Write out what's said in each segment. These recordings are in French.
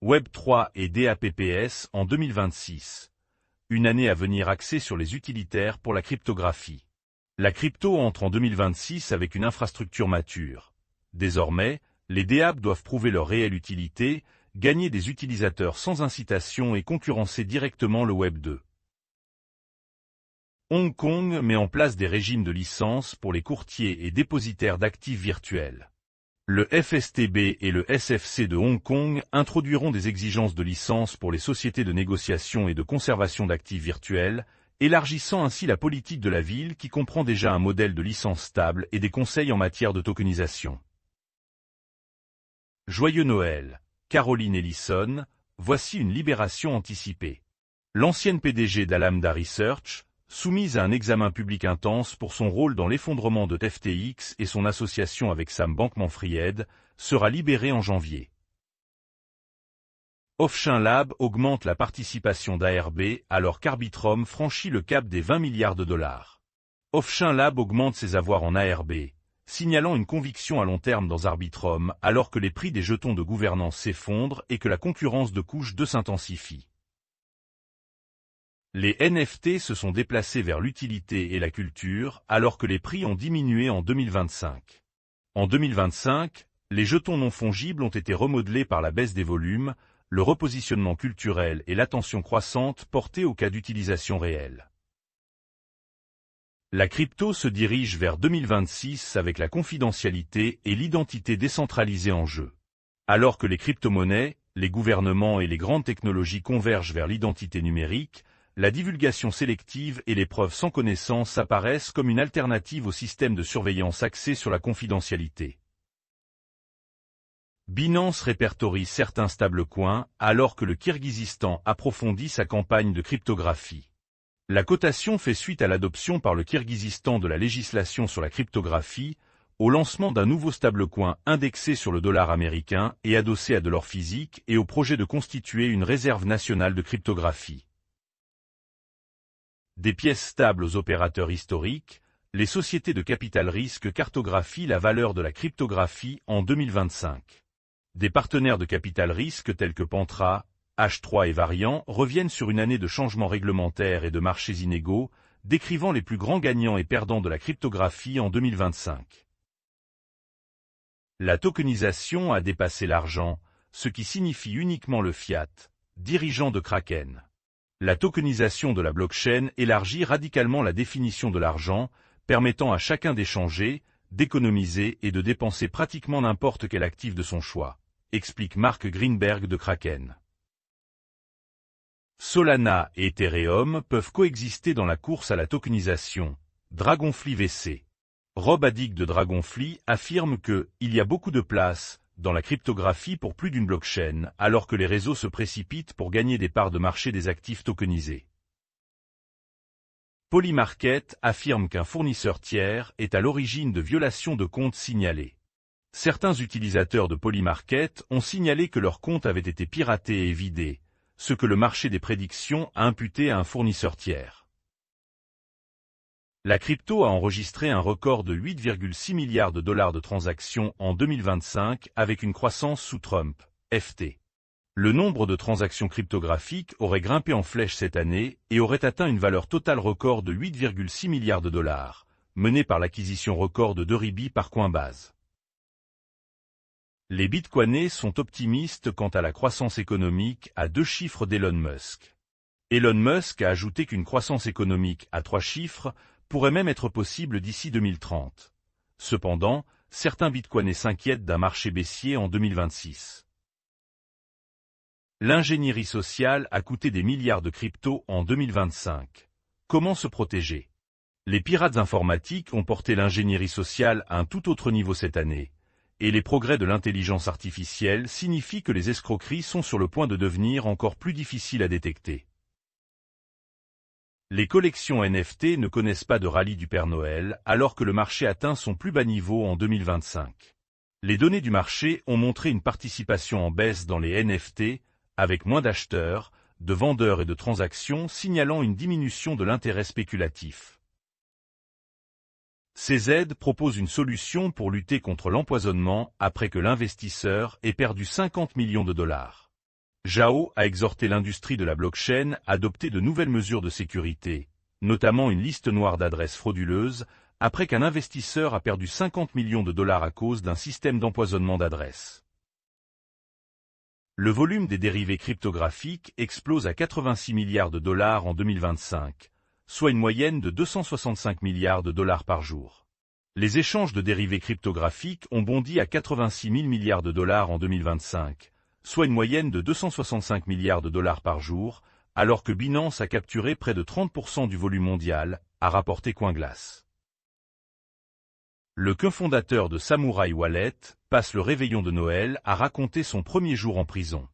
Web3 et DApps en 2026. Une année à venir axée sur les utilitaires pour la cryptographie. La crypto entre en 2026 avec une infrastructure mature. Désormais, les DApps doivent prouver leur réelle utilité, gagner des utilisateurs sans incitation et concurrencer directement le Web 2. Hong Kong met en place des régimes de licence pour les courtiers et dépositaires d'actifs virtuels. Le FSTB et le SFC de Hong Kong introduiront des exigences de licence pour les sociétés de négociation et de conservation d'actifs virtuels, élargissant ainsi la politique de la ville qui comprend déjà un modèle de licence stable et des conseils en matière de tokenisation. Joyeux Noël, Caroline Ellison, voici une libération anticipée. L'ancienne PDG d'Alameda Research, soumise à un examen public intense pour son rôle dans l'effondrement de FTX et son association avec Sam Bankman-Fried, sera libérée en janvier. Offchain Lab augmente la participation d'ARB alors qu'Arbitrum franchit le cap des 20 milliards de dollars. Offchain Lab augmente ses avoirs en ARB, signalant une conviction à long terme dans Arbitrum alors que les prix des jetons de gouvernance s'effondrent et que la concurrence de couche 2 s'intensifie. Les NFT se sont déplacés vers l'utilité et la culture alors que les prix ont diminué en 2025. En 2025, les jetons non fongibles ont été remodelés par la baisse des volumes, le repositionnement culturel et l'attention croissante portée au cas d'utilisation réelle. La crypto se dirige vers 2026 avec la confidentialité et l'identité décentralisée en jeu. Alors que les crypto-monnaies, les gouvernements et les grandes technologies convergent vers l'identité numérique, la divulgation sélective et les preuves sans connaissance apparaissent comme une alternative au système de surveillance axé sur la confidentialité. Binance répertorie certains stablecoins alors que le Kirghizistan approfondit sa campagne de cryptographie. La cotation fait suite à l'adoption par le Kirghizistan de la législation sur la cryptographie, au lancement d'un nouveau stablecoin indexé sur le dollar américain et adossé à de l'or physique et au projet de constituer une réserve nationale de cryptographie. Des pièces stables aux opérateurs historiques, les sociétés de capital risque cartographient la valeur de la cryptographie en 2025. Des partenaires de capital risque tels que Pantra, H3 et Variant reviennent sur une année de changements réglementaires et de marchés inégaux, décrivant les plus grands gagnants et perdants de la cryptographie en 2025. La tokenisation a dépassé l'argent, ce qui signifie uniquement le fiat, dirigeant de Kraken. La tokenisation de la blockchain élargit radicalement la définition de l'argent, permettant à chacun d'échanger, d'économiser et de dépenser pratiquement n'importe quel actif de son choix, explique Mark Greenberg de Kraken. Solana et Ethereum peuvent coexister dans la course à la tokenisation. Dragonfly VC. Rob Adig de Dragonfly affirme que « il y a beaucoup de place » dans la cryptographie pour plus d'une blockchain, alors que les réseaux se précipitent pour gagner des parts de marché des actifs tokenisés. Polymarket affirme qu'un fournisseur tiers est à l'origine de violations de comptes signalées. Certains utilisateurs de Polymarket ont signalé que leurs comptes avaient été piratés et vidés, ce que le marché des prédictions a imputé à un fournisseur tiers. La crypto a enregistré un record de 8,6 milliards de dollars de transactions en 2025 avec une croissance sous Trump, FT. Le nombre de transactions cryptographiques aurait grimpé en flèche cette année et aurait atteint une valeur totale record de 8,6 milliards de dollars, menée par l'acquisition record de Ribi par Coinbase. Les bitcoinés sont optimistes quant à la croissance économique à 2 chiffres d'Elon Musk. Elon Musk a ajouté qu'une croissance économique à 3 chiffres pourrait même être possible d'ici 2030. Cependant, certains bitcoinés s'inquiètent d'un marché baissier en 2026. L'ingénierie sociale a coûté des milliards de cryptos en 2025. Comment se protéger? Les pirates informatiques ont porté l'ingénierie sociale à un tout autre niveau cette année, et les progrès de l'intelligence artificielle signifient que les escroqueries sont sur le point de devenir encore plus difficiles à détecter. Les collections NFT ne connaissent pas de rallye du Père Noël alors que le marché atteint son plus bas niveau en 2025. Les données du marché ont montré une participation en baisse dans les NFT, avec moins d'acheteurs, de vendeurs et de transactions signalant une diminution de l'intérêt spéculatif. CZ propose une solution pour lutter contre l'empoisonnement après que l'investisseur ait perdu 50 millions de dollars. Zhao a exhorté l'industrie de la blockchain à adopter de nouvelles mesures de sécurité, notamment une liste noire d'adresses frauduleuses, après qu'un investisseur a perdu 50 millions de dollars à cause d'un système d'empoisonnement d'adresses. Le volume des dérivés cryptographiques explose à 86 milliards de dollars en 2025, soit une moyenne de 265 milliards de dollars par jour. Les échanges de dérivés cryptographiques ont bondi à 86 000 milliards de dollars en 2025, soit une moyenne de 265 milliards de dollars par jour, alors que Binance a capturé près de 30% du volume mondial, a rapporté CoinGlass. Le cofondateur de Samurai Wallet passe le réveillon de Noël à raconter son premier jour en prison.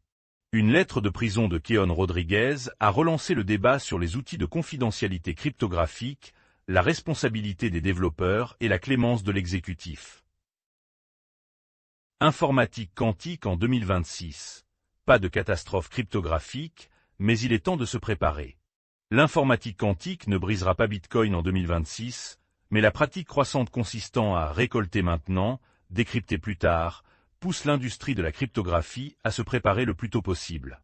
Une lettre de prison de Keon Rodriguez a relancé le débat sur les outils de confidentialité cryptographique, la responsabilité des développeurs et la clémence de l'exécutif. Informatique quantique en 2026. Pas de catastrophe cryptographique, mais il est temps de se préparer. L'informatique quantique ne brisera pas Bitcoin en 2026, mais la pratique croissante consistant à récolter maintenant, décrypter plus tard, pousse l'industrie de la cryptographie à se préparer le plus tôt possible.